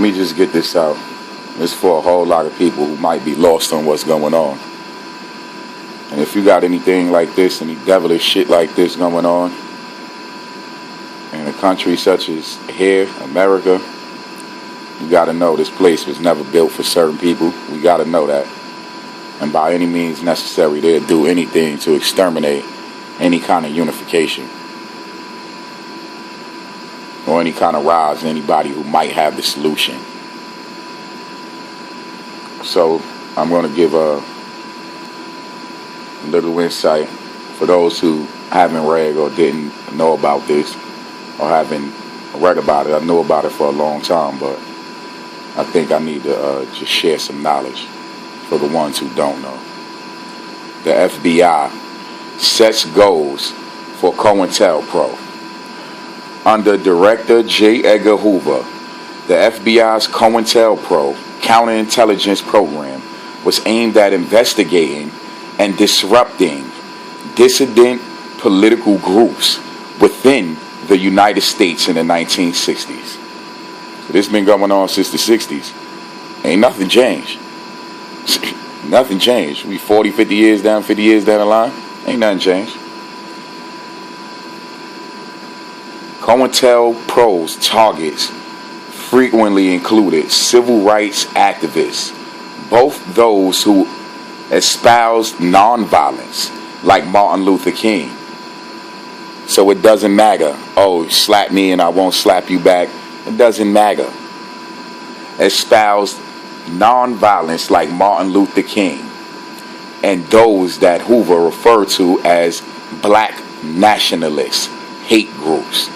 Let me just get this out. It's for a whole lot of people who might be lost on what's going on. And if you got anything like this, any devilish shit like this going on in a country such as here, America, you got to know this place was never built for certain people. We got to know that. And by any means necessary, they'll do anything to exterminate any kind of unification or any kind of rise in anybody who might have the solution. So I'm going to give a little insight for those who haven't read or didn't know about this or haven't read about it. I knew about it for a long time, but I think I need to just share some knowledge for the ones who don't know. The FBI sets goals for COINTELPRO. Under Director J. Edgar Hoover, the FBI's COINTELPRO counterintelligence program was aimed at investigating and disrupting dissident political groups within the United States in the 1960s. So this has been going on since the 60s. Ain't nothing changed. Nothing changed. We 40, 50 years down the line. Ain't nothing changed. COINTELPRO's targets frequently included civil rights activists, both those who espoused nonviolence, like Martin Luther King. So it doesn't matter, oh, slap me and I won't slap you back. It doesn't matter. Espoused nonviolence like Martin Luther King, and those that Hoover referred to as black nationalists, hate groups,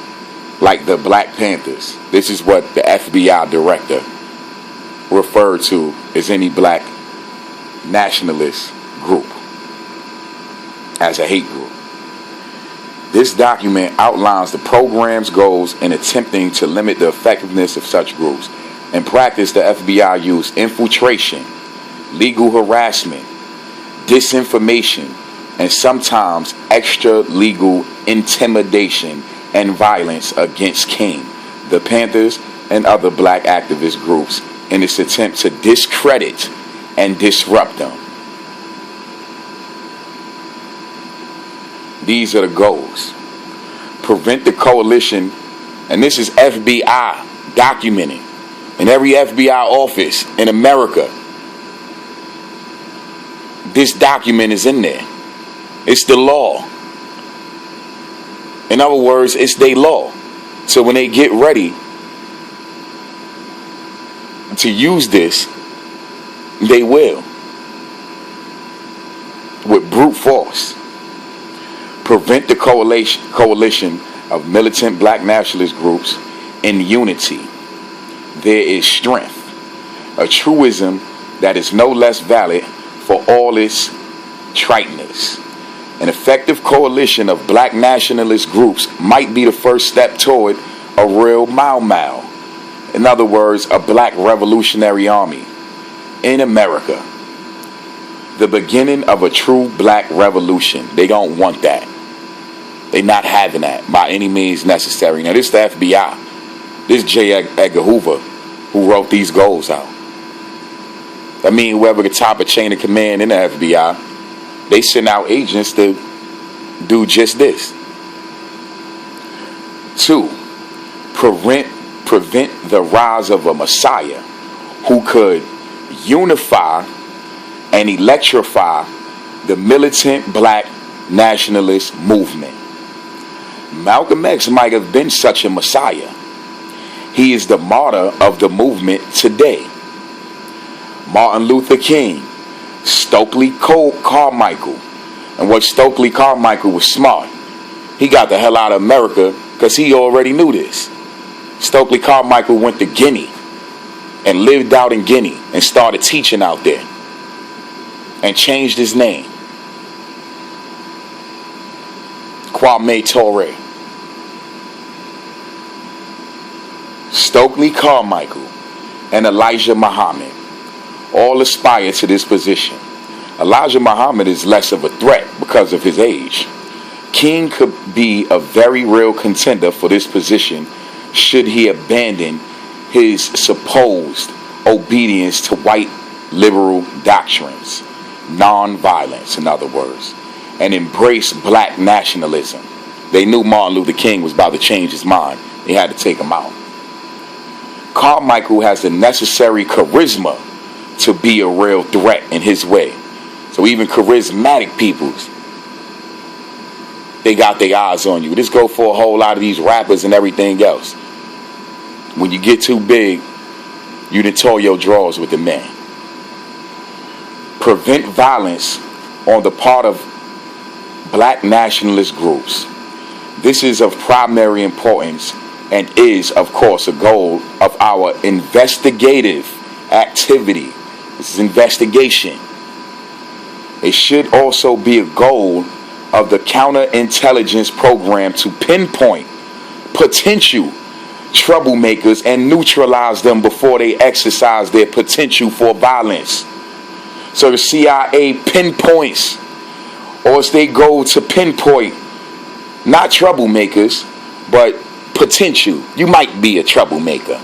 like the Black Panthers. This is what the FBI director referred to as any black nationalist group, as a hate group. This document outlines the program's goals in attempting to limit the effectiveness of such groups. In practice, the FBI used infiltration, legal harassment, disinformation, and sometimes extra-legal intimidation and violence against King, the Panthers, and other black activist groups in its attempt to discredit and disrupt them. These are the goals. Prevent the coalition, and this is FBI documenting in every FBI office in America. This document is in there. It's the law. In other words, it's their law. So when they get ready to use this, they will. With brute force. Prevent the coalition of militant black nationalist groups in unity. There is strength. A truism that is no less valid for all its triteness. An effective coalition of black nationalist groups might be the first step toward a real Mau Mau. In other words, a black revolutionary army in America. The beginning of a true black revolution. They don't want that. They not having that by any means necessary. Now this is the FBI. This is J. Edgar Hoover who wrote these goals out. I mean, whoever the top of chain of command in the FBI, they send out agents to do just this. 2, prevent the rise of a messiah who could unify and electrify the militant black nationalist movement. Malcolm X might have been such a messiah. He is the martyr of the movement today. Martin Luther King, Stokely Carmichael. And what Stokely Carmichael was smart. He got the hell out of America because he already knew this. Stokely Carmichael went to Guinea and lived out in Guinea and started teaching out there and changed his name. Kwame Ture. Stokely Carmichael and Elijah Muhammad all aspire to this position. Elijah Muhammad is less of a threat because of his age. King could be a very real contender for this position should he abandon his supposed obedience to white liberal doctrines, non-violence in other words, and embraced black nationalism. They knew Martin Luther King was about to change his mind. They had to take him out. Carmichael has the necessary charisma to be a real threat in his way. So even charismatic peoples, they got their eyes on you. This go for a whole lot of these rappers and everything else. When you get too big, you done tore your drawers with the man. Prevent violence on the part of black nationalist groups. This is of primary importance and is, of course, a goal of our investigative activity. This is investigation. It should also be a goal of the counterintelligence program to pinpoint potential troublemakers and neutralize them before they exercise their potential for violence. So the CIA pinpoints, or as they go to pinpoint, not troublemakers, but potential. You might be a troublemaker,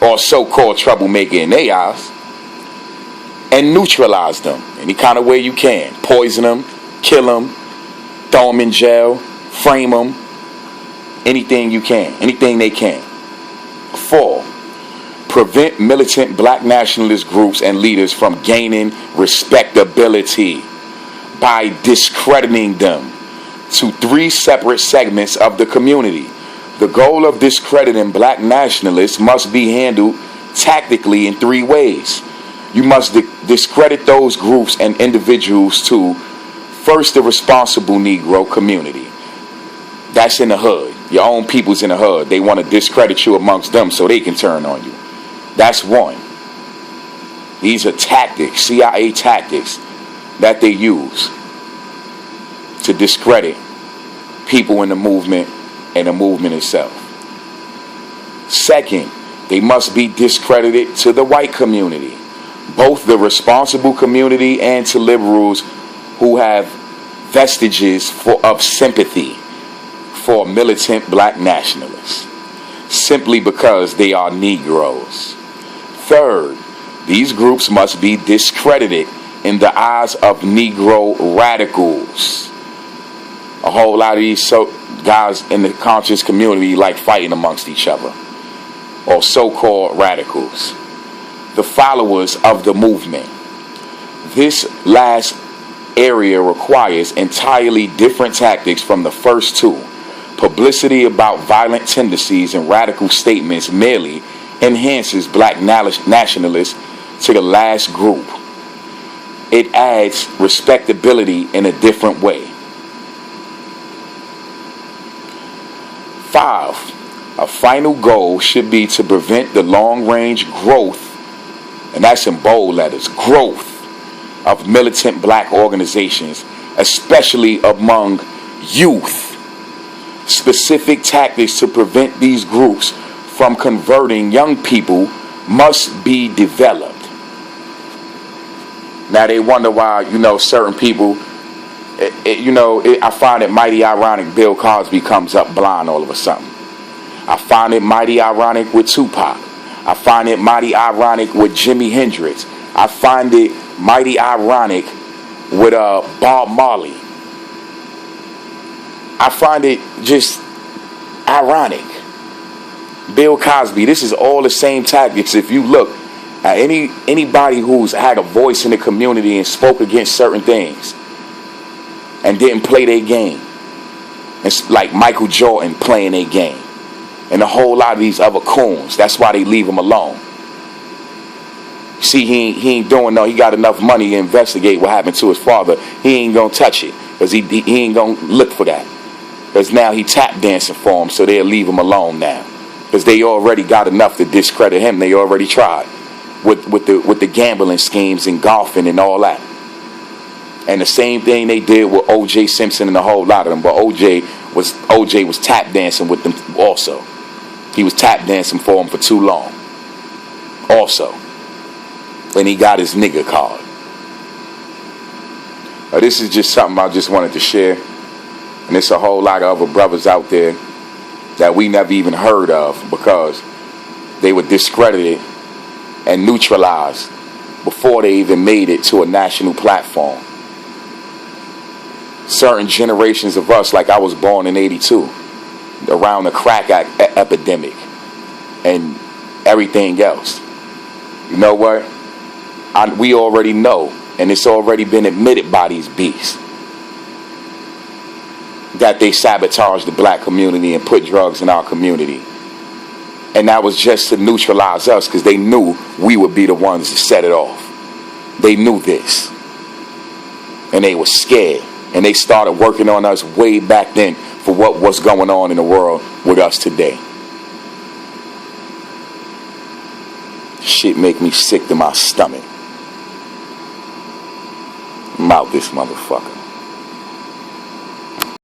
or so-called troublemaker in their eyes, and neutralize them any kind of way you can. Poison them, kill them, throw them in jail, frame them, anything you can, anything they can. 4, prevent militant black nationalist groups and leaders from gaining respectability by discrediting them to 3 separate segments of the community. The goal of discrediting black nationalists must be handled tactically in 3 ways. You must discredit those groups and individuals to, first, the responsible Negro community. That's in the hood. Your own people's in the hood. They want to discredit you amongst them so they can turn on you. That's one. These are tactics, CIA tactics, that they use to discredit people in the movement and the movement itself. Second, they must be discredited to the white community, both the responsible community and to liberals who have vestiges of sympathy for militant black nationalists, simply because they are Negroes. Third, these groups must be discredited in the eyes of Negro radicals. A whole lot of these guys in the conscious community like fighting amongst each other, or so-called radicals, the followers of the movement. This last area requires entirely different tactics from the first 2. Publicity about violent tendencies and radical statements merely enhances black nationalists to the last group. It adds respectability in a different way. 5, a final goal should be to prevent the long-range growth, and that's in bold letters, growth of militant black organizations, especially among youth. Specific tactics to prevent these groups from converting young people must be developed. Now they wonder why, certain people, I find it mighty ironic Bill Cosby comes up blind all of a sudden. I find it mighty ironic with Tupac. I find it mighty ironic with Jimi Hendrix. I find it mighty ironic with Bob Marley. I find it just ironic. Bill Cosby, this is all the same tactics. If you look at anybody who's had a voice in the community and spoke against certain things and didn't play their game, it's like Michael Jordan playing their game, and a whole lot of these other coons. That's why they leave him alone. See, he ain't doing no. He got enough money to investigate what happened to his father. He ain't gonna touch it because he ain't gonna look for that. Because now he tap dancing for him, so they'll leave him alone now. Because they already got enough to discredit him. They already tried with the gambling schemes and golfing and all that. And the same thing they did with O.J. Simpson and a whole lot of them. But O.J. was tap dancing with them also. He was tap dancing for him for too long. Also. And he got his nigga card. This is just something I just wanted to share. And there's a whole lot of other brothers out there that we never even heard of, because they were discredited and neutralized before they even made it to a national platform. Certain generations of us, like I was born in 82, around the crack epidemic and everything else. You know what? We already know, and it's already been admitted by these beasts, that they sabotaged the black community and put drugs in our community. And that was just to neutralize us, because they knew we would be the ones to set it off. They knew this. And they were scared. And they started working on us way back then for what was going on in the world with us today. Shit make me sick to my stomach. I'm out this motherfucker.